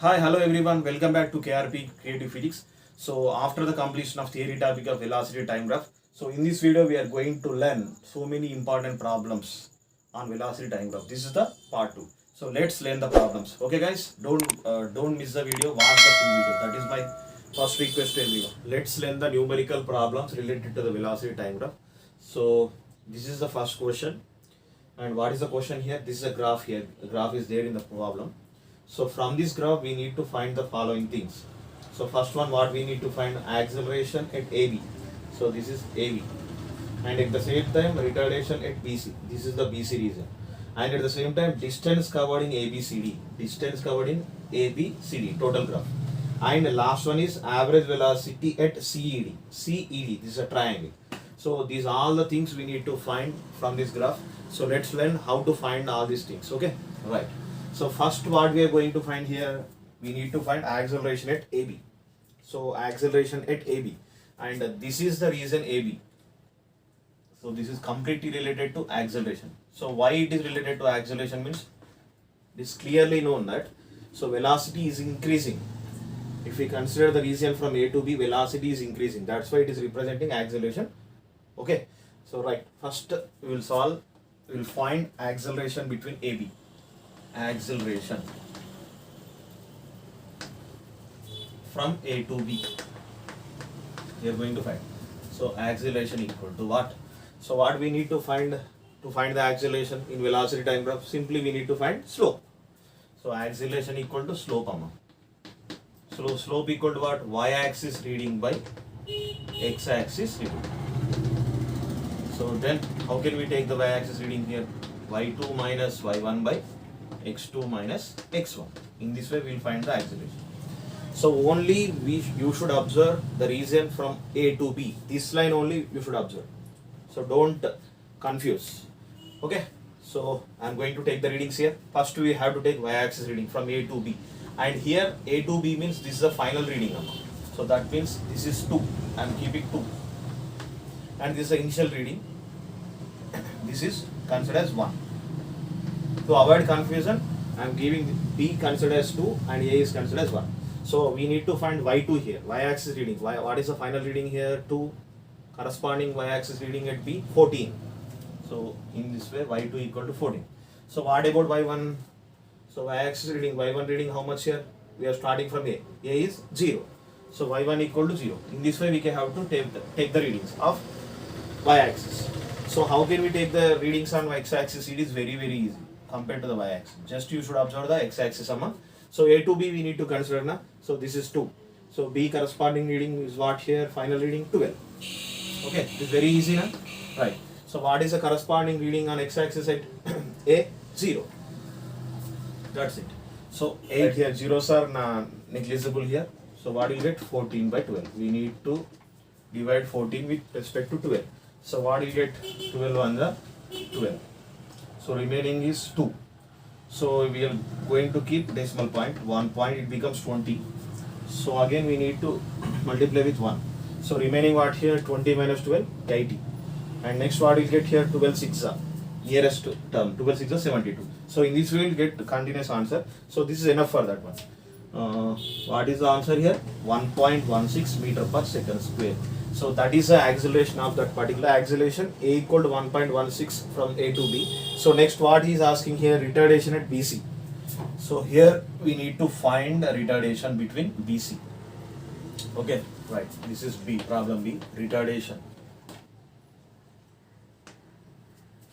Hi, hello everyone. Welcome back to KRP Creative Physics. So after the completion of theory topic of velocity time graph, so in this video we are going to learn so many important problems on velocity time graph. This is the part 2. So let's learn the problems. Okay guys, don't miss the video. Watch the full video. That is my first request to everyone. Let's learn the numerical problems related to the velocity time graph. So this is the first question. And what is the question here? This is a graph here. The graph is there in the problem. So from this graph we need to find the following things. So first one, what we need to find, acceleration at AB. So this is AB, and at the same time retardation at BC. This is the BC region, and at the same time distance covered in ABCD. Distance covered in ABCD total graph. And the last one is average velocity at CED. CED, this is a triangle. So these are all the things we need to find from this graph. So let's learn how to find all these things. Okay, right. So first what we are going to find here, we need to find acceleration at AB. So acceleration at AB, and this is the region AB. So this is completely related to acceleration. So why it is related to acceleration means it is clearly known that so velocity is increasing. If we consider the region from A to B, velocity is increasing. That's why it is representing acceleration. Okay. So right, first we will find acceleration between AB. Acceleration from A to B. We are going to find. So acceleration equal to what? So what we need to find the acceleration in velocity time graph? Simply we need to find slope. So acceleration equal to slope, amma. So slope equal to what? Y-axis reading by x-axis reading. So then how can we take the y-axis reading here? Y2 minus y1 by x2 minus x1. In this way we will find the acceleration. So only you should observe the region from A to B. This line only you should observe. So don't confuse. Okay. So I am going to take the readings here. First we have to take y-axis reading from A to B. And here A to B means this is the final reading amount. So that means this is 2. I am keeping 2. And this is the initial reading. This is considered as 1. To avoid confusion, I am giving B considered as 2 and A is considered as 1. So we need to find Y2 here, y-axis reading. What is the final reading here? 2. Corresponding y-axis reading at B, 14. So in this way, Y2 equal to 14. So what about Y1? So y-axis reading, Y1 reading how much here? We are starting from A. A is 0. So Y1 equal to 0. In this way, we can have to take the readings of y-axis. So how can we take the readings on x-axis? It is very easy compared to the y-axis. Just you should observe the x-axis amma. So A to B we need to consider na. So this is 2. So B corresponding reading is what here? Final reading 12. Okay, it is very easy na. Right. So what is the corresponding reading on x-axis at A? 0. That's it. So 8 here, zeros are negligible here. So what will get? 14 by 12. We need to divide 14 with respect to 12. So what will get? 12 on the 12. So remaining is 2. So we are going to keep decimal point. 1 point, it becomes 20. So again we need to multiply with 1. So remaining what here? 20 minus 12, 80. And next what we'll get here? 12 6 nearest term. 12 6 72. So in this way we'll get continuous answer. So this is enough for that one. What is the answer here? 1.16 meter per second square. So that is the acceleration of that particular acceleration. A equal to 1.16 from A to B. So next what he is asking here, retardation at BC. So here we need to find a retardation between BC. Okay, right. This is B, problem B, retardation.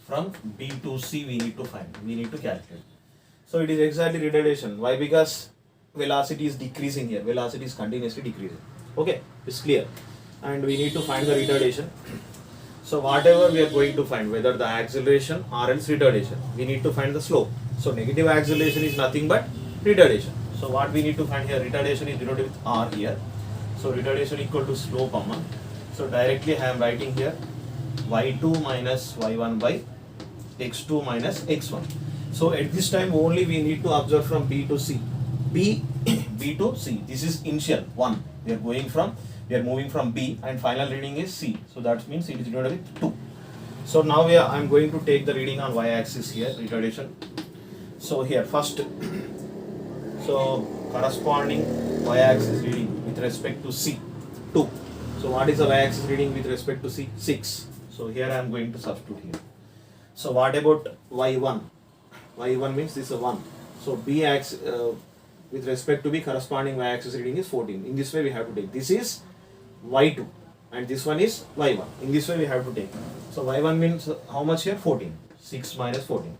From B to C we need to find, we need to calculate. So it is exactly retardation. Why? Because velocity is decreasing here. Velocity is continuously decreasing. Okay, it's clear. And we need to find the retardation. So whatever we are going to find, whether the acceleration or else retardation, we need to find the slope. So negative acceleration is nothing but retardation. So what we need to find here, retardation is denoted with R here. So retardation equal to slope amma. So directly I am writing here y2 minus y1 by x2 minus x1. So at this time only we need to observe from B to C. B to C. This is initial 1. We are moving from B and final reading is C. So that means it is denoted with 2. So now I am going to take the reading on y-axis here, retardation. So here first, so corresponding y-axis reading with respect to C, 2. So what is the y-axis reading with respect to C? 6. So here I am going to substitute here. So what about y1? y1 means this is a 1. So b axis with respect to b corresponding y-axis reading is 14. In this way we have to take. This is y2 and this one is y1. In this way we have to take. So y1 means how much here? 14. 6 minus 14.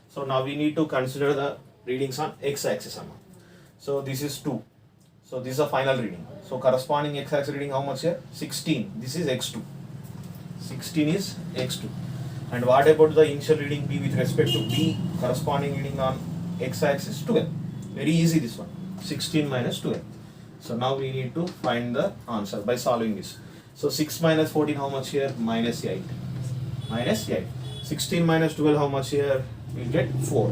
So now we need to consider the readings on x-axis. So this is 2. So this is a final reading. So corresponding x-axis reading how much here? 16. This is x2. 16 is x2. And what about the initial reading b with respect to b corresponding reading on x-axis? 12. Very easy this one. 16 minus 12. So now we need to find the answer by solving this. So 6 minus 14 how much here? Minus 8. Minus 8. 16 minus 12 how much here? We'll get 4.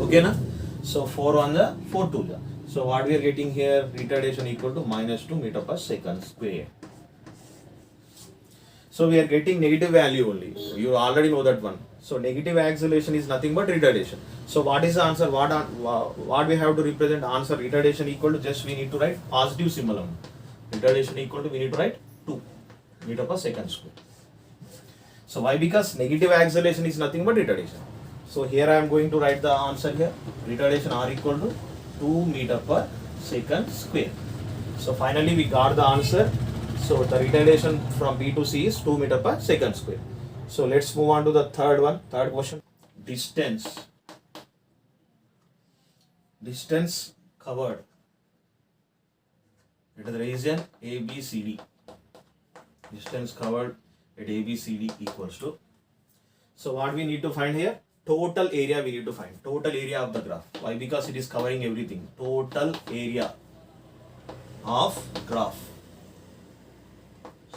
Okay na? So 4 on the 4 to the. So what we are getting here? Retardation equal to minus 2 meter per second square. So we are getting negative value only. You already know that one. So negative acceleration is nothing but retardation. So what is the answer? What we have to represent answer? Retardation equal to, just we need to write positive symbol. Retardation equal to, we need to write 2 meter per second square. So why? Because negative acceleration is nothing but retardation. So here I am going to write the answer here. Retardation r equal to 2 meter per second square. So finally we got the answer. So the retardation from B to C is 2 meter per second square. So let's move on to the third one. Third question. Distance covered at the region ABCD. Distance covered at ABCD equals to. So what we need to find here? Total area we need to find. Total area of the graph. Why? Because it is covering everything. Total area of graph.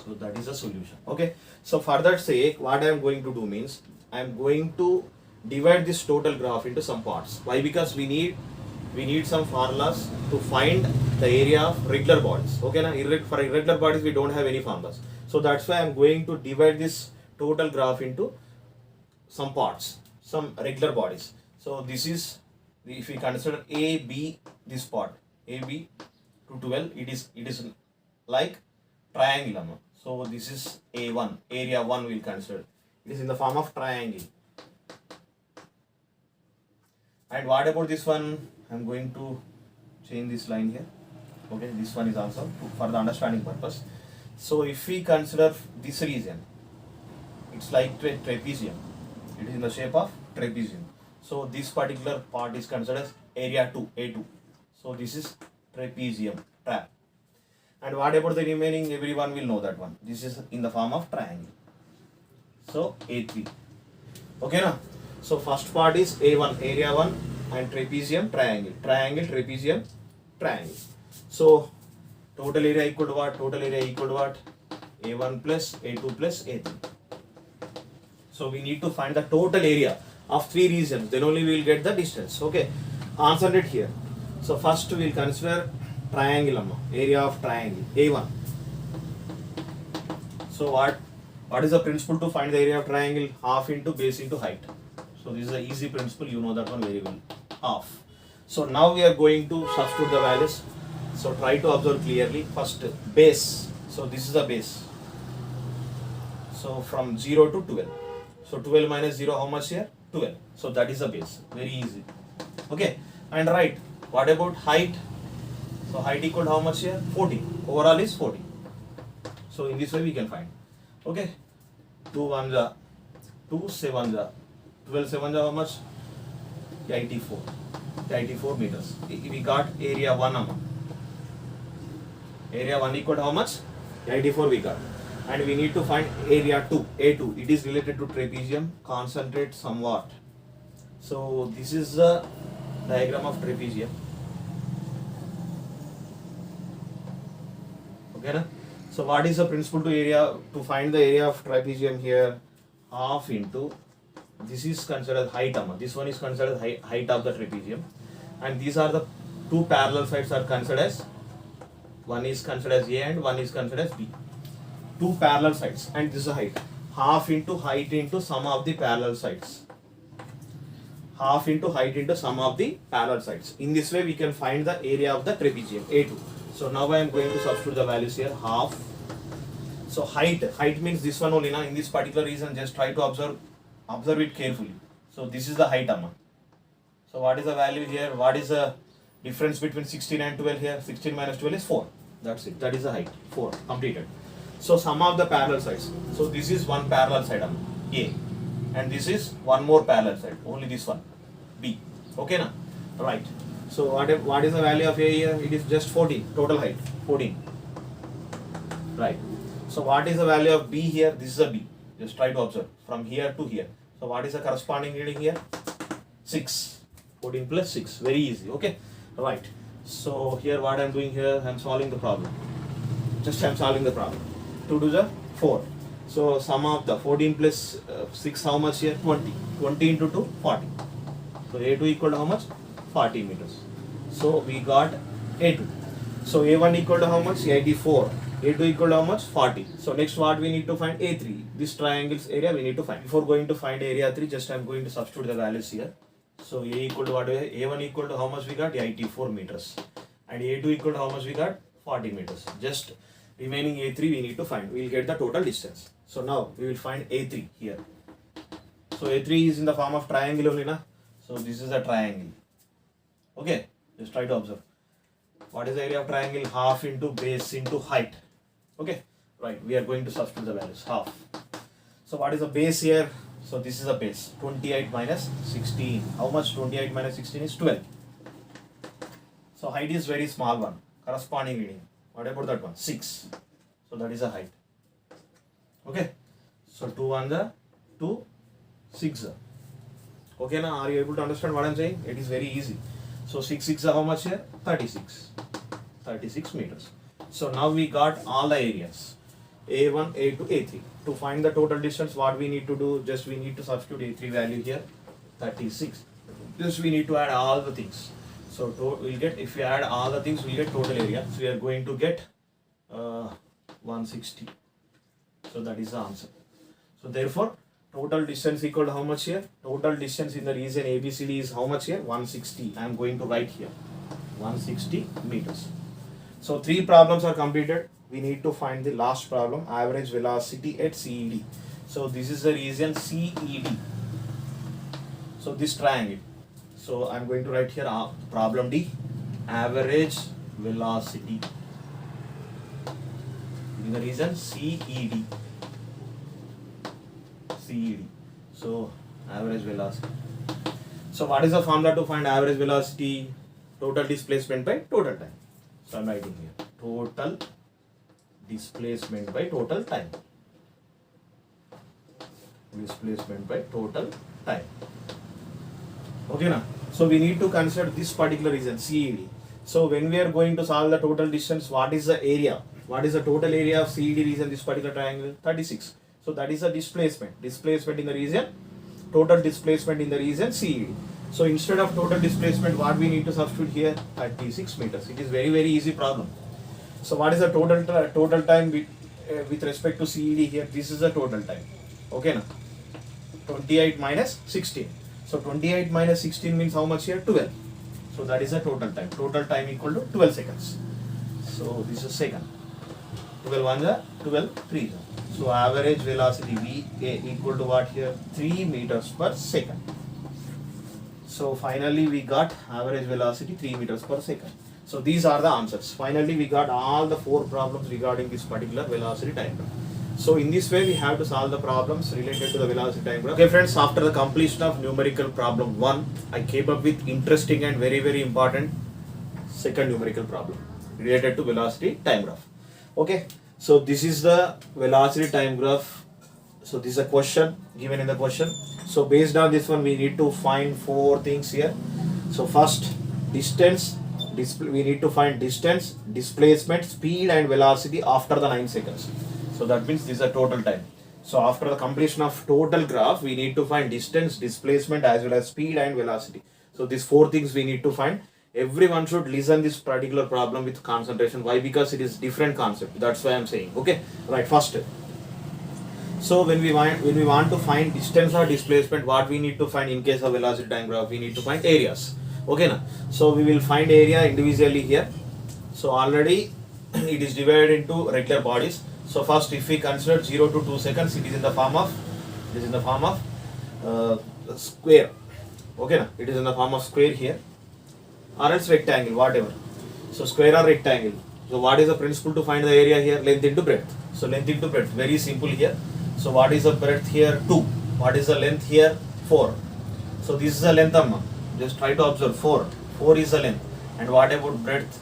So that is a solution. Okay. So for that sake, what I am going to do means I am going to divide this total graph into some parts. Why? Because we need some formulas to find the area of regular bodies. Okay, na? For irregular bodies we don't have any formulas. So that's why I am going to divide this total graph into some parts, some regular bodies. So this is, if we consider A, B, this part, A, B to 12, it is like triangle. So this is A1, area 1 we'll consider. It is in the form of triangle. And what about this one? I'm going to change this line here. Okay, this one is also for the understanding purpose. So if we consider this region, it's like trapezium. It is in the shape of trapezium. So this particular part is considered as area 2, A2. So this is trapezium, trap. And what about the remaining? Everyone will know that one. This is in the form of triangle. So A3. Okay na? So first part is A1, area 1 and trapezium, triangle. Triangle, trapezium, triangle. So total area equal to what? Total area equal to what? A1 plus A2 plus A3. So we need to find the total area of 3 regions. Then only we will get the distance. Okay. Answer it here. So first we will consider triangle, area of triangle A1. So what is the principle to find the area of triangle? Half into base into height. So this is an easy principle, you know that one very well. Half. So now we are going to substitute the values. So try to observe clearly. First base. So this is the base. So from 0 to 12. So 12 minus 0 how much here? 12. So that is the base. Very easy. Okay. And right. What about height? So height equal to how much here? 40. Overall is 40. So in this way we can find. Okay. 2 1 ja, 2 7 ja, 12 7 ja how much? 84. 84 meters. We got area 1 Area 1 equal to how much? 84 we got. And we need to find area 2, A2. It is related to trapezium. Concentrate somewhat. So this is the diagram of trapezium. Okay, na? So what is the principle to find the area of trapezium here? Half into, this is considered height. This one is considered height of the trapezium. And these are the 2 parallel sides are considered as, one is considered as A and one is considered as B. 2 parallel sides, and this is a height. Half into height into sum of the parallel sides. half into height into sum of the parallel sides. In this way we can find the area of the trapezium A2. So now I am going to substitute the values here. Half. So height means this one only na. In this particular region, just try to observe it carefully. So this is the height amma. So what is the value here? What is the difference between 16 and 12 here? 16 minus 12 is 4. That's it. That is the height. 4. Completed. So sum of the parallel sides. So this is one parallel side amma, A. And this is one more parallel side. Only this one. B. Okay na? Right. So what is the value of A here? It is just 14. Total height. 14. Right. So what is the value of B here? This is a B. Just try to observe. From here to here. So what is the corresponding reading here? 6. 14 plus 6. Very easy. Okay. Right. So here what I am doing here, I am solving the problem. Just I am solving the problem. 2 to the 4. So sum of the 14 plus 6 how much here? 20. 20 into 2, 40. So A2 equal to how much? 40 meters. So we got A2. So A1 equal to how much? 84. A2 equal to how much? 40. So next what we need to find? A3. This triangle's area we need to find. Before going to find area 3, just I am going to substitute the values here. So A equal to what? A1 equal to how much we got? 84 meters. And A2 equal to how much we got? 40 meters. Just remaining A3 we need to find. We will get the total distance. So now we will find A3 here. So A3 is in the form of triangle only na. So this is a triangle. Okay. Just try to observe. What is the area of triangle? Half into base into height. Okay. Right. We are going to substitute the values. Half. So what is the base here? So this is the base. 28 minus 16. How much? 28 minus 16 is 12. So height is very small one. Corresponding reading. What about that one? 6. So that is the height. Okay. So 2 1 the 2 6. Okay now, are you able to understand what I am saying? It is very easy. So 6 6 how much here? 36. 36 meters. So now we got all the areas. A1, A2, A3. To find the total distance, what we need to do? Just we need to substitute A3 value here. 36. Just we need to add all the things. So we'll get, if we add all the things, we'll get total area. So we are going to get 160. So that is the answer. So therefore, total distance equal to how much here? Total distance in the region ABCD is how much here? 160. I am going to write here. 160 meters. So 3 problems are completed. We need to find the last problem, average velocity at CED. So this is the region CED. So this triangle. So I am going to write here problem D, average velocity in the region CED. CED. So average velocity. So what is the formula to find average velocity? Total displacement by total time. So I am writing here total displacement by total time. Displacement by total time. Okay na? So we need to consider this particular region CED. So when we are going to solve the total distance, what is the area? What is the total area of CED region, this particular triangle? 36. So that is the displacement. Displacement in the region, total displacement in the region CED. So instead of total displacement, what we need to substitute here? 36 meters. It is very easy problem. So what is the total time with respect to CED here? This is the total time. Okay na? 28 minus 16. So 28 minus 16 means how much here? 12. So that is the total time. Total time equal to 12 seconds. So this is second. 12 1 is 12 3. So average velocity VA equal to what here? 3 meters per second. So finally we got average velocity 3 meters per second. So these are the answers. Finally we got all the 4 problems regarding this particular velocity time graph. So in this way we have to solve the problems related to the velocity time graph. Okay friends, after the completion of numerical problem 1, I came up with interesting and very important second numerical problem related to velocity time graph. Okay, so this is the velocity time graph. So this is a question given in the question. So based on this one we need to find 4 things here. So first, distance, we need to find distance, displacement, speed and velocity after the 9 seconds. So that means this is a total time. So after the completion of total graph, we need to find distance, displacement as well as speed and velocity. So these 4 things we need to find. Everyone should listen this particular problem with concentration. Why? Because it is different concept. That's why I am saying. Okay. Right. First. So when we want to find distance or displacement, what we need to find in case of velocity time graph, we need to find areas. Okay na? So we will find area individually here. So already it is divided into regular bodies. So first, if we consider 0 to 2 seconds, it is in the form of square. Okay na? It is in the form of square here, or else rectangle, whatever. So square or rectangle. So what is the principle to find the area here? Length into breadth. So length into breadth, very simple here. So what is the breadth here? 2. What is the length here? 4. So this is the length, amma. Just try to observe 4. 4 is the length. And what about breadth?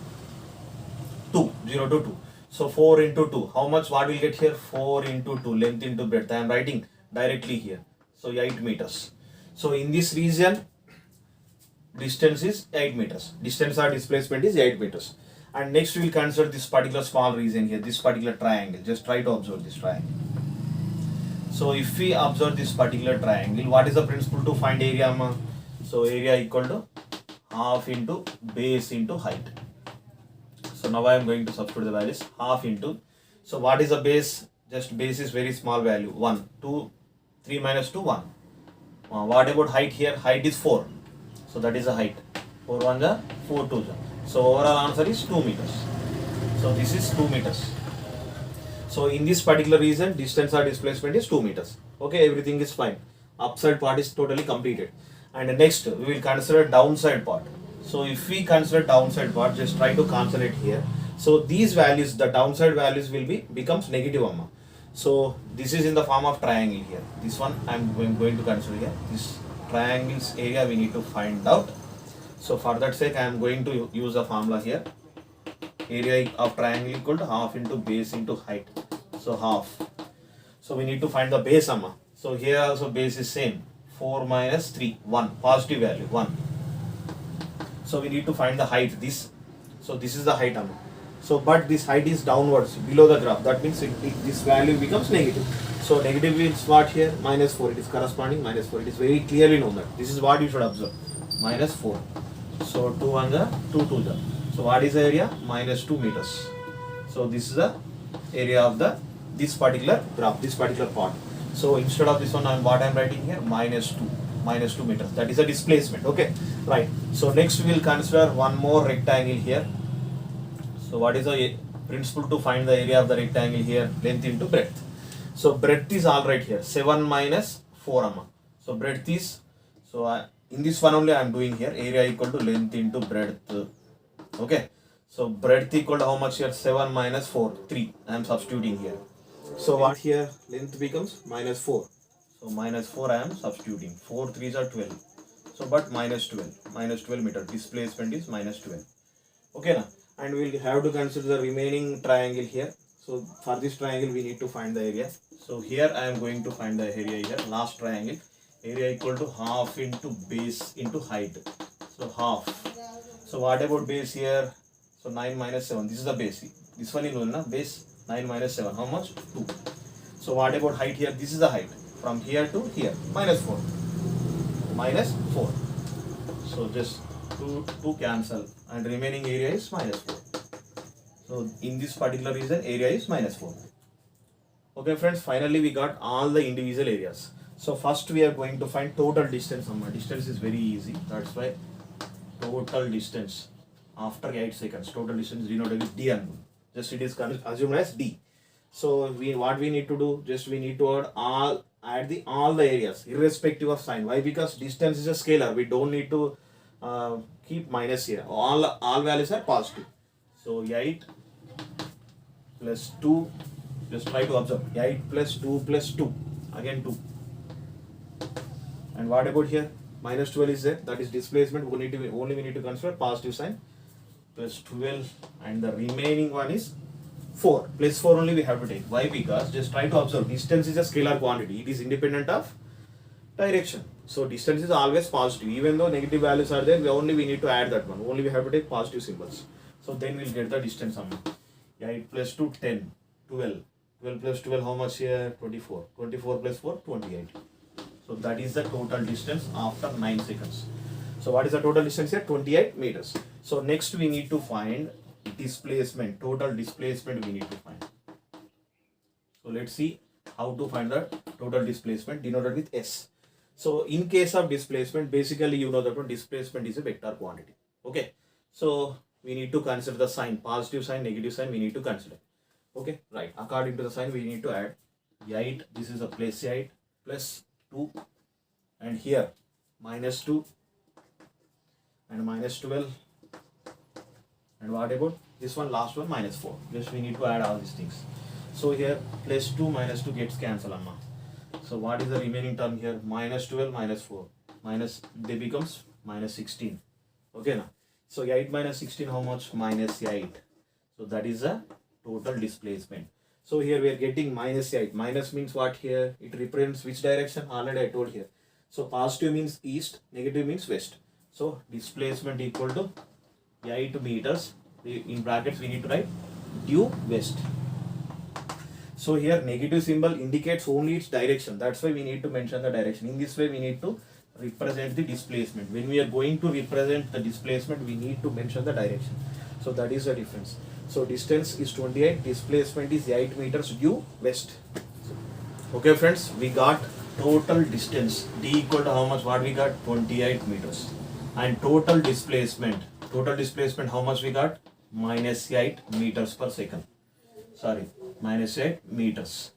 2. 0 to 2. So 4 into 2. How much? What will get here? 4 into 2. Length into breadth. I am writing directly here. So 8 meters. So in this region, distance is 8 meters. Distance or displacement is 8 meters. And next we will consider this particular small region here, this particular triangle. Just try to observe this triangle. So if we observe this particular triangle, what is the principle to find area, ma? So area equal to half into base into height. So now I am going to substitute the values. Half into, so what is the base? Just base is very small value, 1, 2, 3 minus 2, 1. What about height here? Height is 4. So that is the height. 4 1 ja, 4 2 ja. So overall answer is 2 meters. So this is 2 meters. So in this particular region, distance or displacement is 2 meters. Okay, everything is fine. Upside part is totally completed. And next we will consider downside part. So if we consider downside part, just try to concentrate here. So these values, the downside values will becomes negative, amma. So this is in the form of triangle here. This one I am going to consider here. This triangle's area we need to find out. So for that sake, I am going to use a formula here. Area of triangle equal to half into base into height. So half. So we need to find the base, amma. So here also base is same. 4 minus 3, 1. Positive value, 1. So we need to find the height. So this is the height, amma. So but this height is downwards, below the graph. That means this value becomes negative. So negative means what here? Minus 4. It is corresponding minus 4. It is very clearly known that. This is what you should observe. Minus 4. So 2 1 ja, 2 2 ja. So what is the area? Minus 2 meters. So this is the area of this particular graph, this particular part. So instead of this one, what I am writing here? Minus 2 meters. That is a displacement. Okay, right. So next we will consider one more rectangle here. So what is the principle to find the area of the rectangle here? Length into breadth. So breadth is all right here. 7 minus 4, amma. So breadth is, so in this one only I am doing here. Area equal to length into breadth. Okay. So breadth equal to how much here? 7 minus 4, 3. I am substituting here. So what here? Length becomes minus 4. So minus 4 I am substituting. 4 3s are 12. So but minus 12 meter. Displacement is minus 12. Okay na? And we will have to consider the remaining triangle here. So for this triangle we need to find the area. So here I am going to find the area here. Last triangle. Area equal to half into base into height. So half. So what about base here? So 9 minus 7. This is the base. This one is known, na? Base 9 minus 7. How much? 2. So what about height here? This is the height. From here to here. Minus 4. Minus 4. So just 2 cancel. And remaining area is minus 4. So in this particular region, area is minus 4. Okay friends, finally we got all the individual areas. So first we are going to find total distance. Distance is very easy. That's why total distance after 8 seconds. Total distance denoted with d and just it is assumed as d. So what we need to do? Just we need to add all the areas irrespective of sign. Why? Because distance is a scalar. We don't need to keep minus here. All values are positive. So 8 plus 2. Just try to observe. 8 plus 2 plus 2. Again 2. And what about here? Minus 12 is there. That is displacement. We need to consider positive sign. Plus 12 and the remaining one is 4. Plus 4 only we have to take. Why? Because just try to observe. Distance is a scalar quantity. It is independent of direction. So distance is always positive. Even though negative values are there, we need to add that one. Only we have to take positive symbols. So then we will get the distance sum. 8 plus 2, 10. 12. 12 plus 12, how much here? 24. 24 plus 4, 28. So that is the total distance after 9 seconds. So what is the total distance here? 28 meters. So next we need to find displacement. Total displacement we need to find. So let's see how to find the total displacement denoted with S. So in case of displacement, basically you know that one displacement is a vector quantity. Okay, so we need to consider the sign, positive sign, negative sign we need to consider. Okay, right, according to the sign we need to add 8, this is a place 8 plus 2, and here minus 2 and minus 12, and what about this one, last one, minus 4. Just we need to add all these things. So here plus 2 minus 2 gets cancelled, amma. So what is the remaining term here? Minus 12 minus 4 minus, they becomes minus 16. Okay now, so 8 minus 16 how much? Minus 8. So that is the total displacement. So here we are getting minus 8. Minus means what here? It represents which direction? Already I told here. So positive means east, negative means west. So displacement equal to 8 meters. In brackets we need to write due west. So here negative symbol indicates only its direction. That's why we need to mention the direction. In this way we need to represent the displacement. When we are going to represent the displacement, we need to mention the direction. So that is the difference. So distance is 28, displacement is 8 meters due west. Okay friends, we got total distance d equal to how much? What we got? 28 meters. And total displacement how much we got? Minus 8 meters per second. Sorry, minus 8 meters.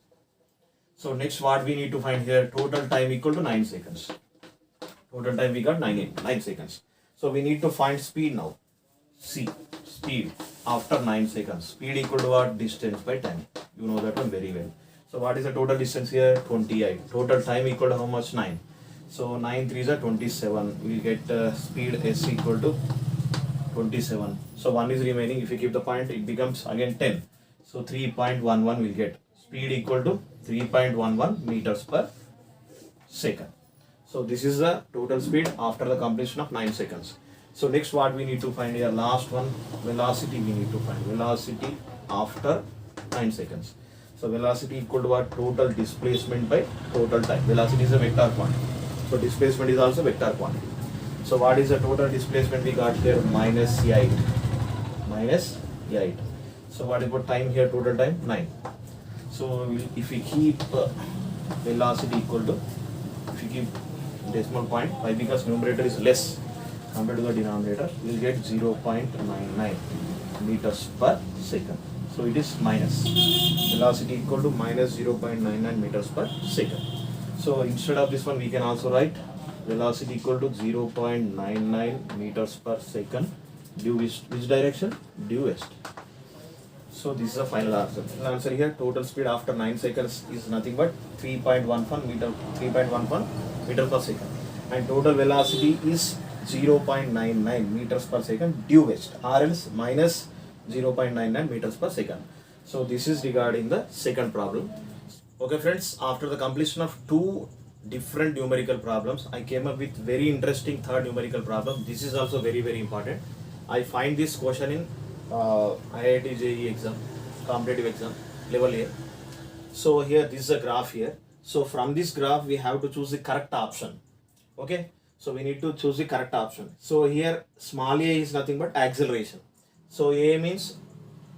So next what we need to find here? Total time equal to 9 seconds. Total time we got 9 seconds. So we need to find speed now. C, speed after 9 seconds. Speed equal to what? Distance by time. You know that one very well. So what is the total distance here? 28. Total time equal to how much? 9. So 9 3s are 27. We will get speed S equal to 27. So 1 is remaining. If you keep the point, it becomes again 10. So 3.11 will get. Speed equal to 3.11 meters per second. So this is the total speed after the completion of 9 seconds. So next what we need to find here? Last one, velocity we need to find. Velocity after 9 seconds. So velocity equal to what? Total displacement by total time. Velocity is a vector quantity. So displacement is also vector quantity. So what is the total displacement we got here? Minus 8. Minus 8. So what about time here? Total time 9. So if we keep velocity equal to, if we keep decimal point, why? Because numerator is less compared to the denominator, we will get 0.99 meters per second. So it is minus. Velocity equal to minus 0.99 meters per second. So instead of this one, we can also write velocity equal to 0.99 meters per second due which direction? Due west. So this is the final answer. Final answer here, total speed after 9 seconds is nothing but 3.11 meter per second. And total velocity is 0.99 meters per second due west, or else minus 0.99 meters per second. So this is regarding the second problem. Okay friends, after the completion of 2 different numerical problems, I came up with very interesting third numerical problem. This is also very important. I find this question in IIT JEE exam, competitive exam, level A. So here this is a graph here. So from this graph we have to choose the correct option. Okay, so we need to choose the correct option. So here small a is nothing but acceleration. So A means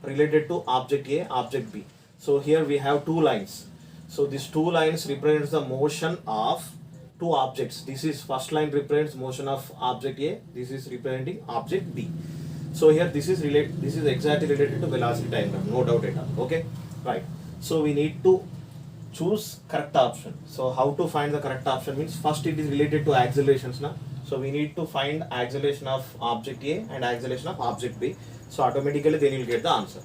related to object A, object B. So here we have 2 lines. So these 2 lines represents the motion of 2 objects. This is first line represents motion of object A. This is representing object B. So here this is exactly related to velocity time graph, no doubt at all. Okay, right. So we need to choose correct option. So how to find the correct option means first it is related to accelerations now. So we need to find acceleration of object A and acceleration of object B. So automatically then you will get the answer.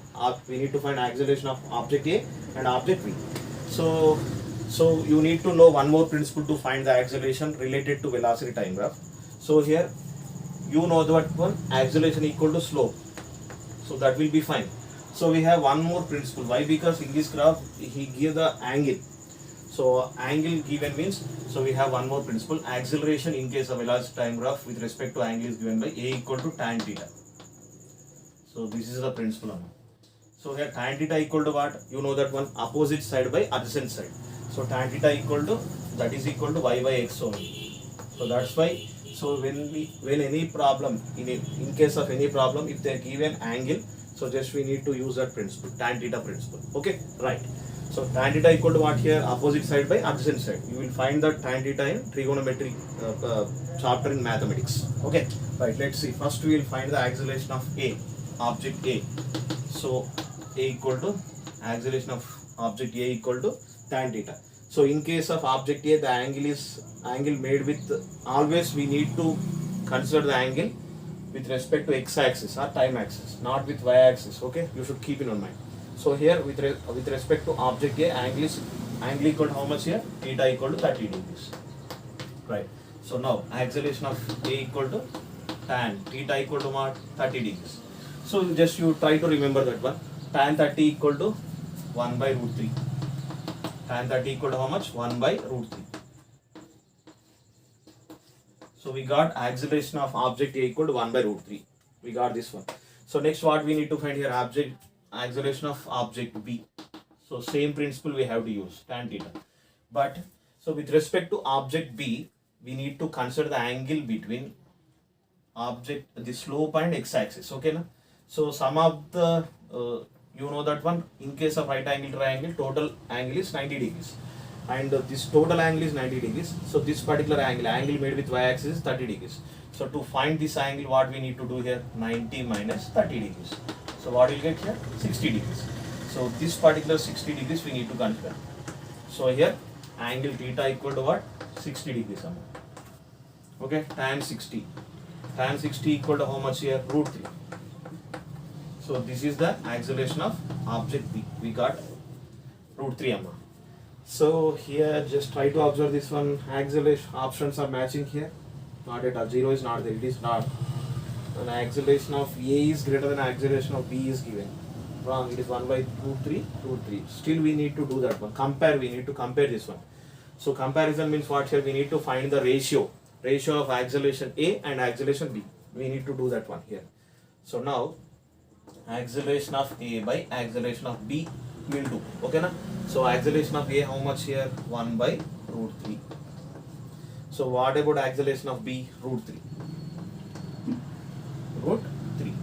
We need to find acceleration of object A and object B. So you need to know one more principle to find the acceleration related to velocity time graph. So here you know that one, acceleration equal to slope. So that will be fine. So we have one more principle. Why? Because in this graph he give the angle. So angle given means, so we have one more principle. Acceleration in case of velocity time graph with respect to angle is given by A equal to tan theta. So this is the principle. So here tan theta equal to what? You know that one, opposite side by adjacent side. So tan theta equal to, that is equal to y by x only. So that's why. So when any problem, in case of any problem, if they are given angle, so just we need to use that principle, tan theta principle. Okay, right. So tan theta equal to what here? Opposite side by adjacent side. You will find that tan theta in trigonometry chapter in mathematics. Okay, right. Let's see. First we will find the acceleration of A, object A. So A equal to acceleration of object A equal to tan theta. So in case of object A, the angle is angle made with, always we need to consider the angle with respect to x-axis or time axis, not with y-axis. Okay, you should keep in your mind. So here with respect to object A, angle equal to how much here? Theta equal to 30 degrees. Right. So now acceleration of A equal to tan theta equal to what? 30 degrees. So just you try to remember that one. Tan 30 equal to 1 by root 3. Tan 30 equal to how much? 1 by root 3. So we got acceleration of object A equal to 1 by root 3. We got this one. So next what we need to find here? Acceleration of object B. So same principle we have to use, tan theta. But so with respect to object B, we need to consider the angle between the slope and x-axis. Okay, na? So some of the you know that one, in case of right angle triangle, total angle is 90 degrees. And this total angle is 90 degrees. So this particular angle made with y-axis is 30 degrees. So to find this angle, what we need to do here? 90 minus 30 degrees. So what will get here? 60 degrees. So this particular 60 degrees we need to consider. So here angle theta equal to what? 60 degrees. Okay, tan 60. Tan 60 equal to how much here? Root 3. So this is the acceleration of object B. We got root 3 amma. So here just try to observe this one. Acceleration options are matching here. Not at all. 0 is not there. It is not. An acceleration of A is greater than acceleration of B is given. Wrong. It is 1 by root 3, root 3. Still we need to do that one. Compare. We need to compare this one. So comparison means what here? We need to find the ratio of acceleration A and acceleration B. We need to do that one here. So now acceleration of A by acceleration of B will do. Okay na? So acceleration of A how much here? 1 by root 3. So what about acceleration of B? Root 3. Root 3.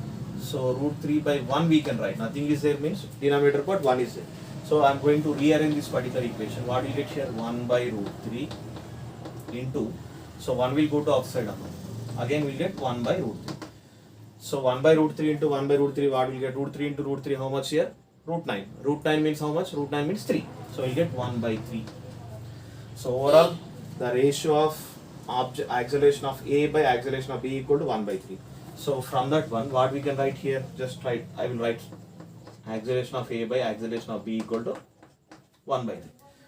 So root 3 by 1 we can write. Nothing is there means denominator part 1 is there. So I am going to rearrange this particular equation. What will get here? 1 by root 3 into, so 1 will go to outside. Again we will get 1 by root 3. So 1 by root 3 into 1 by root 3, what will get? Root 3 into root 3 how much here? Root 9. Root 9 means how much? Root 9 means 3. So we will get 1 by 3. So overall the ratio of acceleration of A by acceleration of B equal to 1 by 3. So from that one, what we can write here? Just write, I will write acceleration of A by acceleration of B equal to 1 by 3.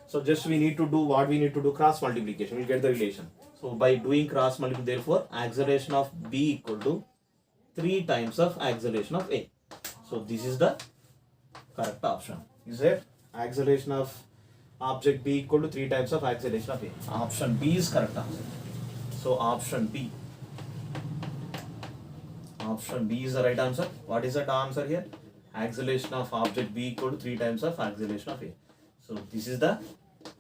So just we need to do what we need to do, cross multiplication. We will get the relation. So by doing cross multiplication, therefore acceleration of B equal to 3 times of acceleration of A. So this is the correct option. Is there? Acceleration of object B equal to 3 times of acceleration of A. Option B is correct answer. So option B. Option B is the right answer. What is that answer here? Acceleration of object B equal to 3 times of acceleration of A. So this is the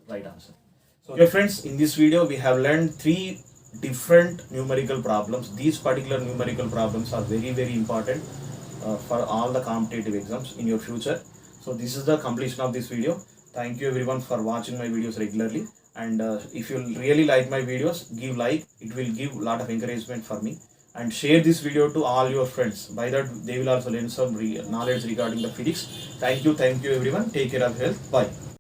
right answer. So okay friends, in this video we have learned 3 different numerical problems. These particular numerical problems are very important for all the competitive exams in your future. So this is the completion of this video. Thank you everyone for watching my videos regularly, and if you really like my videos, give like. It will give a lot of encouragement for me, and share this video to all your friends. By that they will also learn some knowledge regarding the physics. Thank you everyone. Take care of health. Bye.